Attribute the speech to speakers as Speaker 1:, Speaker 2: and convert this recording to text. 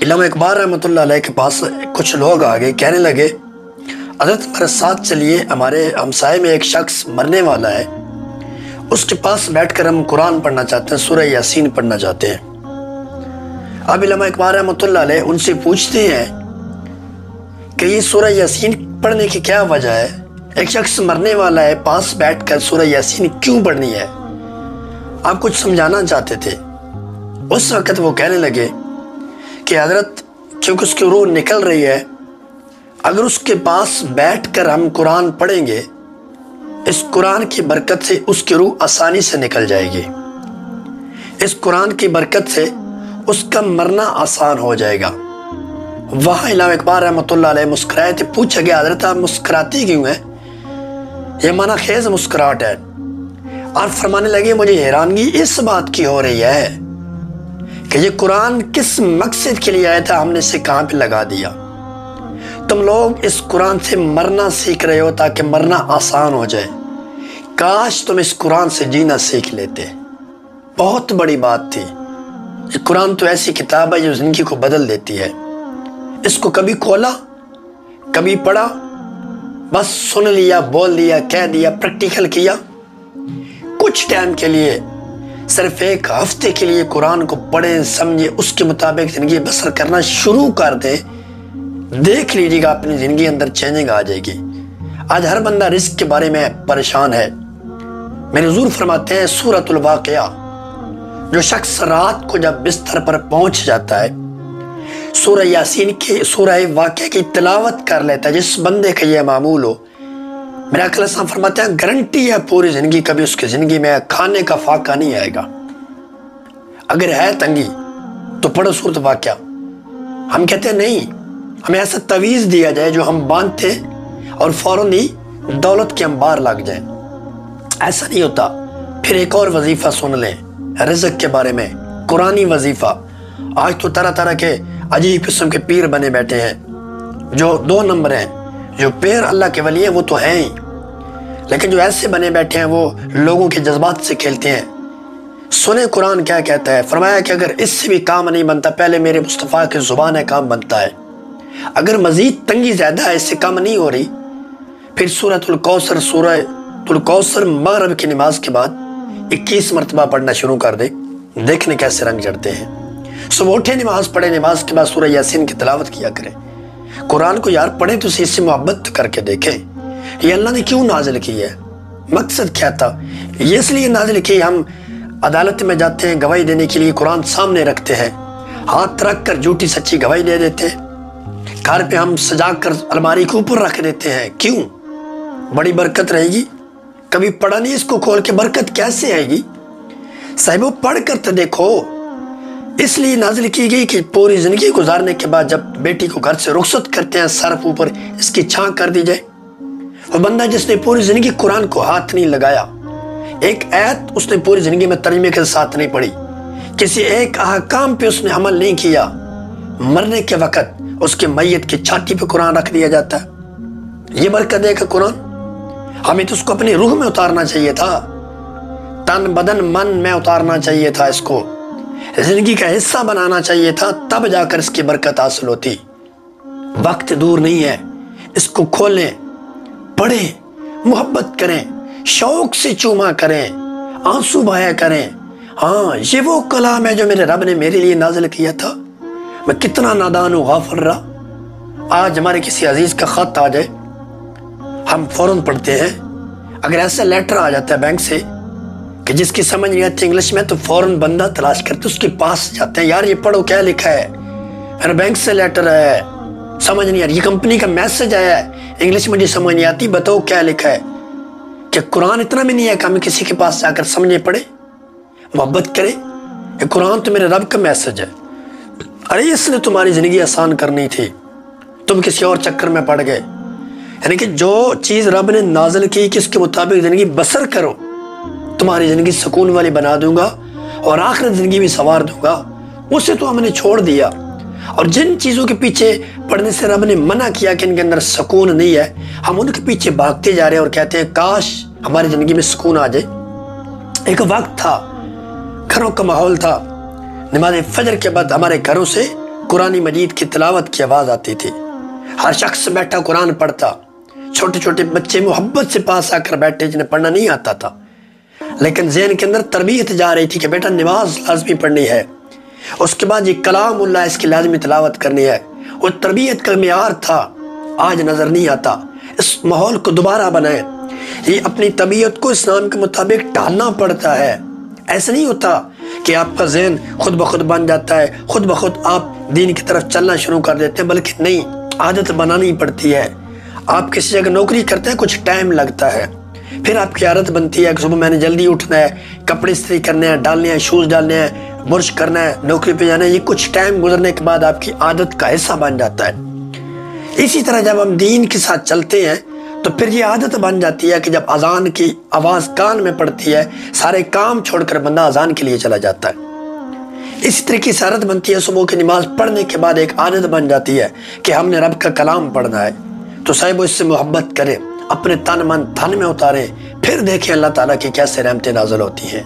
Speaker 1: علامہ اقبال رحمۃ اللہ علیہ کے پاس کچھ لوگ آگے کہنے لگے حضرت ہمارے ساتھ چلیے، ہمارے ہمسائے میں ایک شخص مرنے والا ہے، اس کے پاس بیٹھ کر ہم قرآن پڑھنا چاہتے ہیں، سورہ یاسین پڑھنا چاہتے ہیں۔ اب علامہ اقبال رحمۃ اللہ علیہ ان سے پوچھتے ہیں کہ یہ سورہ یاسین پڑھنے کی کیا وجہ ہے؟ ایک شخص مرنے والا ہے، پاس بیٹھ کر سورہ یاسین کیوں پڑھنی ہے؟ آپ کچھ سمجھانا چاہتے تھے۔ اس وقت وہ کہنے لگے کہ حضرت کیونکہ اس کی روح نکل رہی ہے، اگر اس کے پاس بیٹھ کر ہم قرآن پڑھیں گے، اس قرآن کی برکت سے اس کی روح آسانی سے نکل جائے گی، اس قرآن کی برکت سے اس کا مرنا آسان ہو جائے گا۔ وہاں علامہ اقبال رحمۃ اللہ علیہ مسکرائے تھے۔ پوچھا گیا حضرت آپ مسکراتی کیوں ہیں؟ یہ معنی خیز مسکراہٹ ہے۔ اور فرمانے لگے مجھے حیرانگی اس بات کی ہو رہی ہے کہ یہ قرآن کس مقصد کے لیے آیا تھا، ہم نے اسے کہاں پہ لگا دیا۔ تم لوگ اس قرآن سے مرنا سیکھ رہے ہو تاکہ مرنا آسان ہو جائے، کاش تم اس قرآن سے جینا سیکھ لیتے۔ بہت بڑی بات تھی۔ یہ قرآن تو ایسی کتاب ہے جو زندگی کو بدل دیتی ہے۔ اس کو کبھی کھولا، کبھی پڑھا، بس سن لیا، بول لیا، کہہ دیا، پریکٹیکل کیا، کچھ ٹائم کے لیے، صرف ایک ہفتے کے لیے قرآن کو پڑھیں، سمجھیں، اس کے مطابق زندگی بسر کرنا شروع کر دیں، دیکھ لیجیے گا اپنی زندگی اندر چینجنگ آ جائے گی۔ آج ہر بندہ رزق کے بارے میں پریشان ہے۔ میرے حضور فرماتے ہیں سورۃ الواقعہ، جو شخص رات کو جب بستر پر پہنچ جاتا ہے، سورہ یاسین کی سورہ واقعہ کی تلاوت کر لیتا ہے، جس بندے کا یہ معمول ہو، میرا آقا صاحب فرماتے ہیں گارنٹی ہے پوری زندگی کبھی اس کی زندگی میں کھانے کا فاقہ نہیں آئے گا۔ اگر ہے تنگی تو پڑھو سورۃ واقعہ۔ ہم کہتے ہیں نہیں، ہمیں ایسا تویز دیا جائے جو ہم باندھتے اور فوراً ہی دولت کے انبار لگ جائیں، ایسا نہیں ہوتا۔ پھر ایک اور وظیفہ سن لیں رزق کے بارے میں، قرآنی وظیفہ۔ آج تو طرح طرح کے عجیب قسم کے پیر بنے بیٹھے ہیں جو 2 نمبر ہیں۔ جو پیر اللہ کے ولی ہیں وہ تو ہیں ہی، لیکن جو ایسے بنے بیٹھے ہیں وہ لوگوں کے جذبات سے کھیلتے ہیں۔ سنیں قرآن کیا کہتا ہے۔ فرمایا کہ اگر اس سے بھی کام نہیں بنتا، پہلے میرے مصطفیٰ کی زبان ہے کام بنتا ہے۔ اگر مزید تنگی زیادہ ہے، اس سے کم نہیں ہو رہی، پھر سورۃ الکوثر مغرب کی نماز کے بعد 21 مرتبہ پڑھنا شروع کر دے، دیکھنے کیسے رنگ چڑھتے ہیں۔ صبح اٹھے نماز پڑھے، نماز کے بعد سورہ یاسین کی تلاوت کیا کریں۔ قرآن کو یار پڑھیں تو اس سے محبت کر کے دیکھیں یہ اللہ نے کیوں نازل کی ہے، مقصد کیا تھا۔ یہ اس لیے نازل کی، ہم عدالت میں جاتے ہیں گواہی دینے کے لیے، قرآن سامنے رکھتے ہیں، ہاتھ رکھ کر جھوٹی سچی گواہی دے دیتے ہیں، گھر پہ ہم سجا کر الماری کے اوپر رکھ دیتے ہیں۔ کیوں؟ بڑی برکت رہے گی۔ کبھی پڑھا نہیں اس کو کھول کے، برکت کیسے آئے گی؟ صاحبو پڑھ کر تو دیکھو۔ اس لیے نازل کی گئی کہ پوری زندگی گزارنے کے بعد جب بیٹی کو گھر سے رخصت کرتے ہیں، سرف اوپر اس کی چھانک کر دی جائے۔ وہ بندہ جس نے پوری زندگی قرآن کو ہاتھ نہیں لگایا، ایک آیت اس نے پوری زندگی میں ترجمے کے ساتھ نہیں پڑھی، کسی ایک احکام پہ اس نے عمل نہیں کیا، مرنے کے وقت اس کے میت کی چھاتی پہ قرآن رکھ دیا جاتا ہے۔ یہ برکت ہے کہ قرآن ہمیں تو اس کو اپنی روح میں اتارنا چاہیے تھا، تن بدن من میں اتارنا چاہیے تھا، اس کو زندگی کا حصہ بنانا چاہیے تھا، تب جا کر اس کی برکت حاصل ہوتی۔ وقت دور نہیں ہے، اس کو کھولیں، پڑھیں، محبت کریں، شوق سے چوما کریں، آنسو بہایا کریں۔ ہاں یہ وہ کلام ہے جو میرے رب نے میرے لیے نازل کیا تھا، میں کتنا نادان و غافل رہا۔ آج ہمارے کسی عزیز کا خط آ جائے، ہم فوراً پڑھتے ہیں۔ اگر ایسا لیٹر آ جاتا ہے بینک سے کہ جس کی سمجھ نہیں آتی انگلش میں، تو فوراً بندہ تلاش کرتے اس کے پاس جاتے ہیں، یار یہ پڑھو کیا لکھا ہے، میرا بینک سے لیٹر ہے، سمجھ نہیں آ رہی، یہ کمپنی کا میسج آیا ہے، انگلش مجھے سمجھ نہیں آتی، بتاؤ کیا لکھا ہے۔ کہ قرآن اتنا بھی نہیں ہے کہ ہم کسی کے پاس جا کر سمجھے پڑھے، محبت کرے۔ یہ قرآن تو میرے رب کا میسج ہے۔ ارے اس نے تمہاری زندگی آسان کرنی تھی، تم کسی اور چکر میں پڑ گئے۔ یعنی کہ جو چیز رب نے نازل کی کہ اس کے مطابق زندگی بسر کرو، تمہاری زندگی سکون والی بنا دوں گا اور آخرت زندگی بھی سنوار دوں گا، اسے تو ہم نے چھوڑ دیا۔ اور جن چیزوں کے پیچھے پڑھنے سے رب نے منع کیا کہ ان کے اندر سکون نہیں ہے، ہم ان کے پیچھے بھاگتے جا رہے ہیں اور کہتے ہیں کاش ہماری زندگی میں سکون آ جائے۔ ایک وقت تھا، گھروں کا ماحول تھا، نماز فجر کے بعد ہمارے گھروں سے قرآن مجید کی تلاوت کی آواز آتی تھی، ہر شخص بیٹھا قرآن پڑھتا، چھوٹے چھوٹے بچے محبت سے پاس آ کر بیٹھے جنہیں پڑھنا نہیں آتا تھا، لیکن ذہن کے اندر تربیت جا رہی تھی کہ بیٹا نماز لازمی پڑھنی ہے، اس کے بعد یہ کلام اللہ اس کی لازمی تلاوت کرنی ہے۔ وہ تربیت کا معیار تھا، آج نظر نہیں آتا۔ اس ماحول کو دوبارہ بنائیں، یہ اپنی طبیعت کو اسلام کے مطابق ڈالنا پڑتا ہے۔ ایسا نہیں ہوتا کہ آپ کا ذہن خود بخود بن جاتا ہے، خود بخود آپ دین کی طرف چلنا شروع کر دیتے ہیں، بلکہ نہیں، عادت بنانی پڑتی ہے۔ آپ کسی جگہ نوکری کرتے ہیں، کچھ ٹائم لگتا ہے، پھر آپ کی عادت بنتی ہے کہ صبح میں نے جلدی اٹھنا ہے، کپڑے استری کرنے ہیں، ڈالنے ہیں، شوز ڈالنے ہیں، برش کرنا ہے، نوکری پہ جانا ہے۔ یہ کچھ ٹائم گزرنے کے بعد آپ کی عادت کا حصہ بن جاتا ہے۔ اسی طرح جب ہم دین کے ساتھ چلتے ہیں تو پھر یہ عادت بن جاتی ہے کہ جب اذان کی آواز کان میں پڑتی ہے، سارے کام چھوڑ کر بندہ اذان کے لیے چلا جاتا ہے۔ اسی طریقے سے عادت بنتی ہے، صبح کی نماز پڑھنے کے بعد ایک عادت بن جاتی ہے کہ ہم نے رب کا کلام پڑھنا ہے۔ تو صاحب اس سے محبت کریں، اپنے تن من دھن میں اتاریں، پھر دیکھیں اللہ تعالیٰ کی کیسے رحمتیں نازل ہوتی ہیں۔